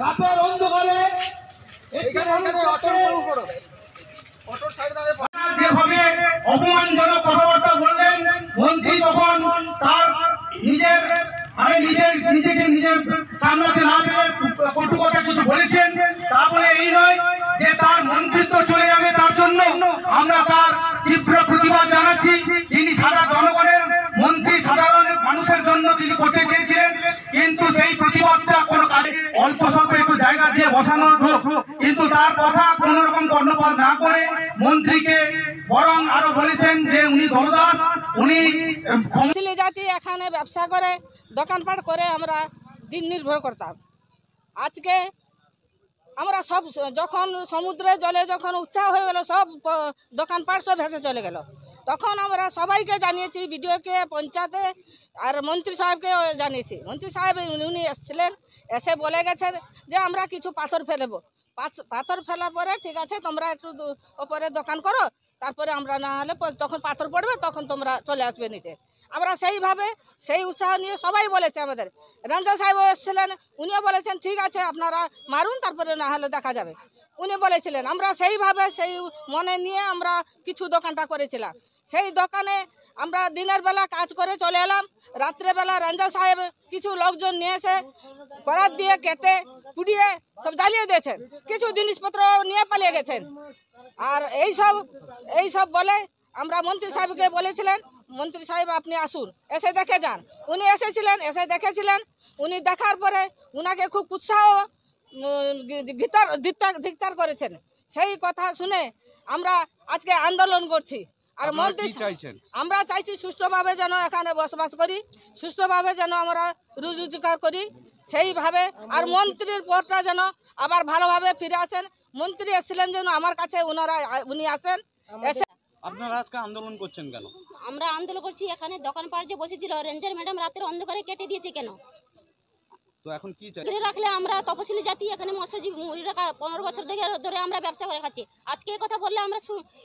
রাতের অন্ধকারে যেভাবে অপমানজনক কথাবার্তা বললেন মন্ত্রী, তখন তার নিজেকে সামলাতে না পেরে কটু কথা কিছু বলেছেন। তা বলে এই নয় যে তার মন্ত্রিত্ব চলে যাবে, তার জন্য আমরা তার তীব্র প্রতিবাদ জানাচ্ছি। তিনি সাধারণ জনগণের মন্ত্রী, সাধারণ মানুষের জন্য তিনি করতে চেয়েছিলেন, কিন্তু সেই প্রতিবাদটা কোনো কাজে অল্প স্বল্প একটু জায়গা দিয়ে বসানোর হোক, কিন্তু তার কথা কোন রকম কর্ণপাত না করে মন্ত্রীকে বরং আরো বলেছেন যে উনি দলদাস, উনি জাতি এখানে ব্যবসা করে দোকানপাট করে আমরা দিন নির্ভর করতাম। আজকে আমরা সব যখন সমুদ্রে জলে যখন উৎসাহ হয়ে গেল, সব দোকানপাট সব ভেসে চলে গেল, তখন আমরা সবাইকে জানিয়েছি, বিডিওকে, পঞ্চায়েতে আর মন্ত্রী সাহেবকে জানিয়েছি। মন্ত্রী সাহেব উনি এসেছিলেন, এসে বলে গেছেন যে আমরা কিছু পাথর ফেলবো, পাথর ফেলার পরে ঠিক আছে তোমরা একটু ওপরে দোকান করো, তারপরে আমরা না হলে তখন পাথর পড়বে তখন তোমরা চলে আসবে নিচে। আমরা সেইভাবে সেই উৎসাহ নিয়ে সবাই বলেছে। আমাদের রেঞ্জার সাহেবও এসেছিলেন, উনিও বলেছেন ঠিক আছে আপনারা মারুন, তারপরে না হলে দেখা যাবে, উনি বলেছিলেন। আমরা সেইভাবে সেই মনে নিয়ে আমরা কিছু দোকানটা করেছিলাম। সেই দোকানে আমরা দিনের বেলা কাজ করে চলে এলাম, রাত্রেবেলা রেঞ্জার সাহেব কিছু লোকজন নিয়ে এসে করাত দিয়ে কেটে পুড়িয়ে সব জ্বালিয়ে দিয়েছেন, কিছু জিনিসপত্র নিয়ে পালিয়ে গেছেন। আর এই সব বলে আমরা মন্ত্রী সাহেবকে বলেছিলেন, মন্ত্রী সাহেব আপনি আসুন, এসে দেখে যান। উনি এসেছিলেন, এসে দেখেছিলেন। উনি দেখার পরে উনাকে খুব উৎসাহ ধিক্কার করেছেন। সেই কথা শুনে আমরা আজকে আন্দোলন করছি। আর মন্ত্রী আমরা চাইছি সুষ্ঠুভাবে যেন এখানে বসবাস করি, সুষ্ঠুভাবে যেন আমরা রোজগার করি সেইভাবে। আর মন্ত্রীর পদটা যেন আবার ভালোভাবে ফিরে আসেন। মন্ত্রী এসেছিলেন যেন আমার কাছে উনি আসেন। আপনারা আজকে আন্দোলন করছেন কেন? আমরা আন্দোলন করছি, এখানে দোকানপাট যে বসেছিল রেঞ্জার ম্যাডাম রাতের অন্ধকারে কেটে দিয়েছে কেন? তো এখন কি চাই? ঘিরে রাখলে আমরা তপশিলি জাতি, এখানে মৎস্যজীবী 15 বছর ধরে আমরা ব্যবসা করে খাচ্ছি। আজকে এই কথা বললে আমরা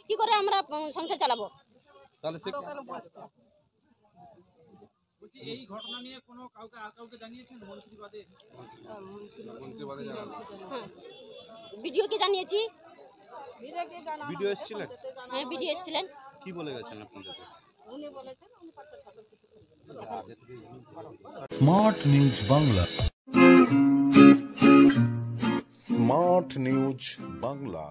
কি করে আমরা সংসার চালাবো? তাহলে এই ঘটনা নিয়ে কোনো কাউকে জানিয়েছেন মন্ত্রীবাদে? হ্যাঁ, ভিডিওকে জানিয়েছি। ভিডিও এসেছিলেন? হ্যাঁ, ভিডিও এসেছিলেন। কি বলে গেছেন আপনাদের? উনি বলেছেন smart news Bangla, smart news Bangla.